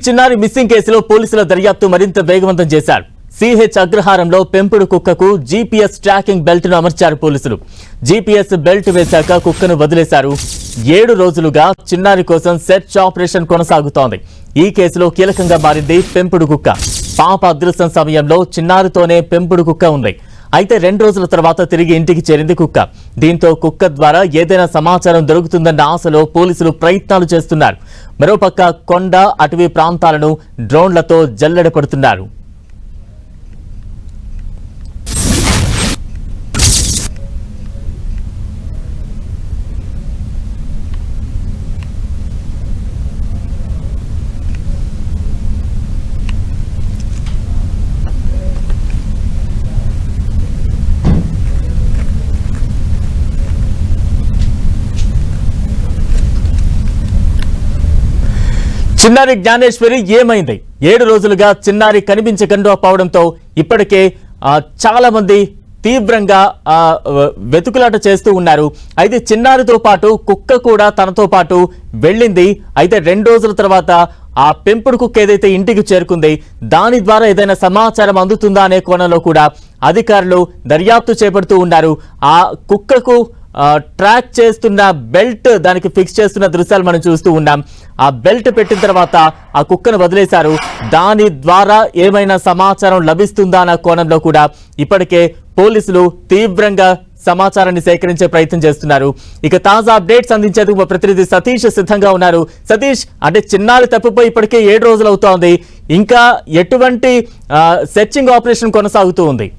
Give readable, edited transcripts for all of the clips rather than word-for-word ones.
చిన్నారి మిస్సింగ్ కేసులో పోలీసుల దర్యాప్తు మరింత వేగవంతం చేశారు. సిహెచ్ అగ్రహారంలో పెంపుడు కుక్కకు జీపీఎస్ ట్రాకింగ్ బెల్ట్ ను అమర్చారు పోలీసులు. జీపీఎస్ బెల్ట్ వేశాక కుక్కను వదిలేశారు. 7 రోజులుగా చిన్నారి కోసం సెర్చ్ ఆపరేషన్ కొనసాగుతోంది. ఈ కేసులో కీలకంగా మారింది పెంపుడు కుక్క. పాప అదృశ్యం సమయంలో చిన్నారితోనే పెంపుడు కుక్క ఉంది. అయితే 2 రోజుల తర్వాత తిరిగి ఇంటికి చేరింది కుక్క. దీంతో కుక్క ద్వారా ఏదైనా సమాచారం దొరుకుతుందన్న ఆశలో పోలీసులు ప్రయత్నాలు చేస్తున్నారు. మరోపక్క కొండ అటవీ ప్రాంతాలను డ్రోన్లతో జల్లెడ పడుతున్నారు. చిన్నారి జ్ఞానేశ్వరి ఏమైంది? 7 రోజులుగా చిన్నారి కనిపించకుండా పోవడంతో ఇప్పటికే చాలా మంది తీవ్రంగా వెతుకులాట చేస్తూ ఉన్నారు. అయితే చిన్నారితో పాటు కుక్క కూడా తనతో పాటు వెళ్ళింది. అయితే 2 రోజుల తర్వాత ఆ పెంపుడు కుక్క ఏదైతే ఇంటికి చేరుకుంది, దాని ద్వారా ఏదైనా సమాచారం అందుతుందా అనే కోణంలో కూడా అధికారులు దర్యాప్తు చేపడుతూ ఉన్నారు. ఆ కుక్కకు ట్రాక్ చేస్తున్న బెల్ట్ దానికి ఫిక్స్ చేస్తున్న దృశ్యాలు మనం చూస్తూ ఉన్నాం. ఆ బెల్ట్ పెట్టిన తర్వాత ఆ కుక్కను వదిలేశారు. దాని ద్వారా ఏమైనా సమాచారం లభిస్తుందా అన్న కోణంలో కూడా ఇప్పటికే పోలీసులు తీవ్రంగా సమాచారాన్ని సేకరించే ప్రయత్నం చేస్తున్నారు. ఇక తాజా అప్డేట్స్ అందించేందుకు మా ప్రతినిధి సతీష్ సిద్ధంగా ఉన్నారు. సతీష్, అంటే చిన్నారి తప్పిపోయి ఇప్పటికే 7 రోజులు అవుతోంది. ఇంకా ఎటువంటి సెర్చింగ్ ఆపరేషన్ కొనసాగుతూ ఉంది?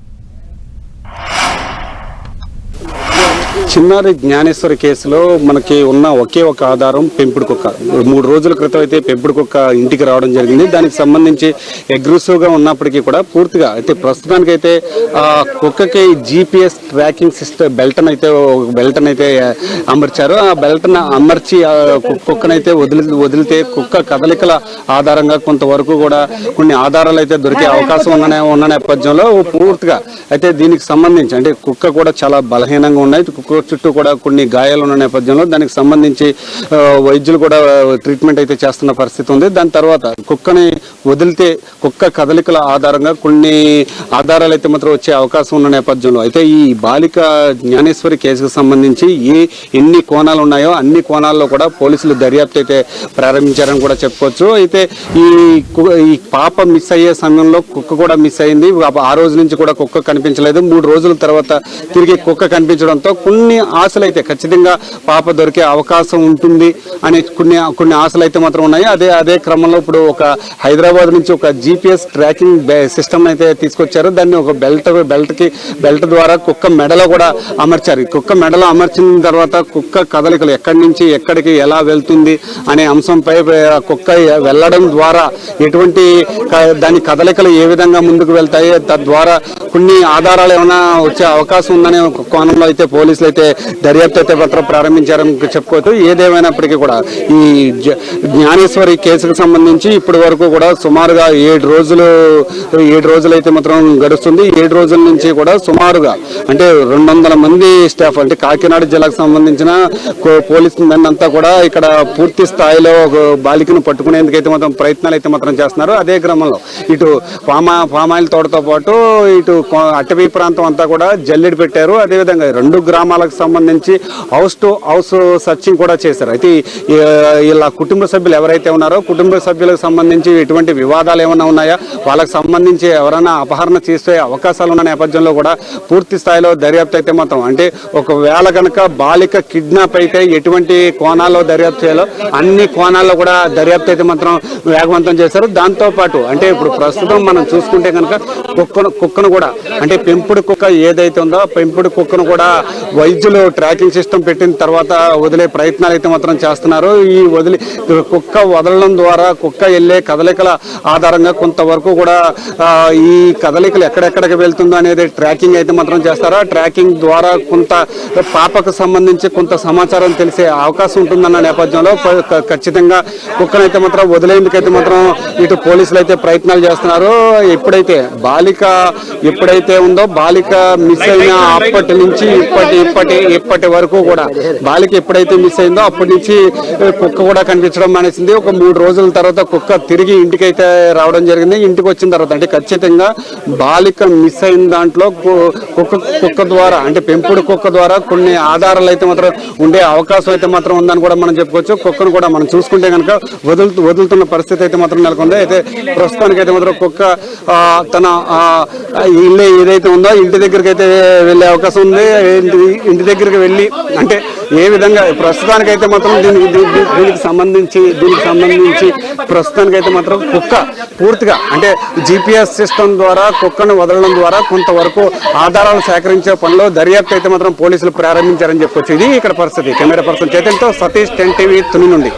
చిన్నారి జ్ఞానేశ్వరి కేసులో మనకి ఉన్న ఒకే ఒక ఆధారం పెంపుడు కుక్క. 3 రోజుల క్రితం అయితే పెంపుడు కుక్క ఇంటికి రావడం జరిగింది. దానికి సంబంధించి అగ్రెసివ్గా ఉన్నప్పటికీ కూడా పూర్తిగా అయితే ప్రస్తుతానికైతే ఆ కుక్కకి జీపీఎస్ ట్రాకింగ్ సిస్టమ్ బెల్ట్ అయితే అమర్చారు. ఆ బెల్ట్ను అమర్చి కుక్కనైతే వదిలితే కుక్క కదలికల ఆధారంగా కొంతవరకు కూడా కొన్ని ఆధారాలు అయితే దొరికే అవకాశం ఉన్న నేపథ్యంలో పూర్తిగా అయితే దీనికి సంబంధించి అంటే కుక్క కూడా చాలా బలహీనంగా ఉన్నాయి. కుక్క చుట్టూ కూడా కొన్ని గాయాలు ఉన్న నేపథ్యంలో దానికి సంబంధించి వైద్యులు కూడా ట్రీట్మెంట్ అయితే చేస్తున్న పరిస్థితి ఉంది. దాని తర్వాత కుక్కని వదిలితే కుక్క కదలికల ఆధారంగా కొన్ని ఆధారాలు అయితే మాత్రం వచ్చే అవకాశం ఉన్న నేపథ్యంలో అయితే ఈ బాలిక జ్ఞానేశ్వరి కేసుకు సంబంధించి ఎన్ని కోణాలు ఉన్నాయో అన్ని కోణాల్లో కూడా పోలీసులు దర్యాప్తు అయితే ప్రారంభించారని కూడా చెప్పుకోవచ్చు. అయితే ఈ పాప మిస్ అయ్యే సమయంలో కుక్క కూడా మిస్ అయింది. ఆ రోజు నుంచి కూడా కుక్క కనిపించలేదు. 3 రోజుల తర్వాత తిరిగి కుక్క కనిపించడంతో కొన్ని ఆశలు అయితే ఖచ్చితంగా పాప దొరికే అవకాశం ఉంటుంది అనే కొన్ని ఆశలు అయితే మాత్రం ఉన్నాయి. అదే క్రమంలో ఇప్పుడు ఒక హైదరాబాద్ నుంచి ఒక జీపీఎస్ ట్రాకింగ్ సిస్టమ్ అయితే తీసుకొచ్చారు. దాన్ని ఒక బెల్ట్ ద్వారా కుక్క మెడలో కూడా అమర్చారు. కుక్క మెడలో అమర్చిన తర్వాత కుక్క కదలికలు ఎక్కడి నుంచి ఎక్కడికి ఎలా వెళ్తుంది అనే అంశంపై కుక్క వెళ్ళడం ద్వారా ఎటువంటి దాని కదలికలు ఏ విధంగా ముందుకు వెళ్తాయి, తద్వారా కొన్ని ఆధారాలు ఏమైనా వచ్చే అవకాశం ఉందనే కోణంలో అయితే పోలీసులు అయితే దర్యాప్తు అయితే మాత్రం ప్రారంభించారని చెప్పుకోవచ్చు. ఏదేమైనప్పటికీ కూడా ఈ జ్ఞానేశ్వరి కేసుకు సంబంధించి ఇప్పటి వరకు కూడా సుమారుగా 7 రోజులు అయితే మాత్రం గడుస్తుంది. 7 రోజుల నుంచి కూడా సుమారుగా అంటే 200 మంది స్టాఫ్ అంటే కాకినాడ జిల్లాకు సంబంధించిన పోలీస్ మెన్ అంతా కూడా ఇక్కడ పూర్తి స్థాయిలో బాలికను పట్టుకునేందుకైతే మాత్రం ప్రయత్నాలు అయితే మాత్రం చేస్తున్నారు. అదే క్రమంలో ఇటు పామాయిల్ తోటతో పాటు ఇటు అటవీ ప్రాంతం అంతా కూడా జల్లెడ పెట్టారు. అదేవిధంగా 2 గ్రామాలకు సంబంధించి హౌస్ టు హౌస్ సర్చింగ్ కూడా చేశారు. అయితే ఇలా కుటుంబ సభ్యులు ఎవరైతే ఉన్నారో కుటుంబ సభ్యులకు సంబంధించి ఎటువంటి వివాదాలు ఏమైనా ఉన్నాయా, వాళ్ళకి సంబంధించి ఎవరైనా అపహరణ చేసే అవకాశాలు ఉన్న నేపథ్యంలో కూడా పూర్తి స్థాయిలో దర్యాప్తు అయితే మాత్రం అంటే ఒకవేళ కనుక బాలిక కిడ్నాప్ అయితే ఎటువంటి కోణాల్లో దర్యాప్తు చేయాలో అన్ని కోణాల్లో కూడా దర్యాప్తు అయితే మాత్రం వేగవంతం చేశారు. దాంతోపాటు అంటే ఇప్పుడు ప్రస్తుతం మనం చూసుకుంటే కనుక కుక్కను కూడా అంటే పెంపుడు కుక్క ఏదైతే ఉందో పెంపుడు కుక్కను కూడా వైద్యులు ట్రాకింగ్ సిస్టమ్ పెట్టిన తర్వాత వదిలే ప్రయత్నాలు అయితే మాత్రం చేస్తున్నారు. ఈ కుక్క వదలడం ద్వారా కుక్క వెళ్ళే కదలికల ఆధారంగా కొంతవరకు కూడా ఈ కదలికలు ఎక్కడెక్కడికి వెళ్తుందో అనేది ట్రాకింగ్ అయితే మాత్రం చేస్తారు. ఆ ట్రాకింగ్ ద్వారా కొంత పాపకు సంబంధించి కొంత సమాచారం తెలిసే అవకాశం ఉంటుందన్న నేపథ్యంలో ఖచ్చితంగా కుక్కనైతే మాత్రం వదిలేందుకైతే మాత్రం ఇటు పోలీసులు అయితే ప్రయత్నాలు చేస్తున్నారు. ఎప్పుడైతే ఉందో బాలిక మిస్ అయిన అప్పటి నుంచి ఇప్పటి ఇప్పటి వరకు కూడా బాలిక ఎప్పుడైతే మిస్ అయిందో అప్పటి నుంచి కుక్క కూడా కనిపించడం మానేసింది. ఒక 3 రోజుల తర్వాత కుక్క తిరిగి ఇంటికైతే రావడం జరిగింది. ఇంటికి వచ్చిన తర్వాత అంటే ఖచ్చితంగా బాలిక మిస్ అయిన దాంట్లో కుక్క ద్వారా అంటే పెంపుడు కుక్క ద్వారా కొన్ని ఆధారాలు అయితే మాత్రం ఉండే అవకాశం అయితే మాత్రం ఉందని కూడా మనం చెప్పుకోవచ్చు. కుక్కను కూడా మనం చూసుకుంటే కనుక వదులుతున్న పరిస్థితి అయితే మాత్రం నెలకొంది. అయితే ప్రస్తుతానికి అయితే మాత్రం కుక్క తన ఇల్లు ఏదైతే ఉందో ఇంటి దగ్గరికి అయితే వెళ్ళే అవకాశం ఉంది. ఇంటి దగ్గరికి వెళ్ళి అంటే ఏ విధంగా ప్రస్తుతానికి అయితే మాత్రం దీనికి సంబంధించి ప్రస్తుతానికి అయితే మాత్రం కుక్క పూర్తిగా అంటే GPS సిస్టమ్ ద్వారా కుక్కను వదలడం ద్వారా కొంతవరకు ఆధారాలు సేకరించే పనిలో దర్యాప్తు అయితే మాత్రం పోలీసులు ప్రారంభించారని చెప్పుకోవచ్చు. ఇది ఇక్కడ పరిస్థితి. కెమెరా పర్సన్ చైతన్యతో సతీష్ 10 TV తుని నుండి.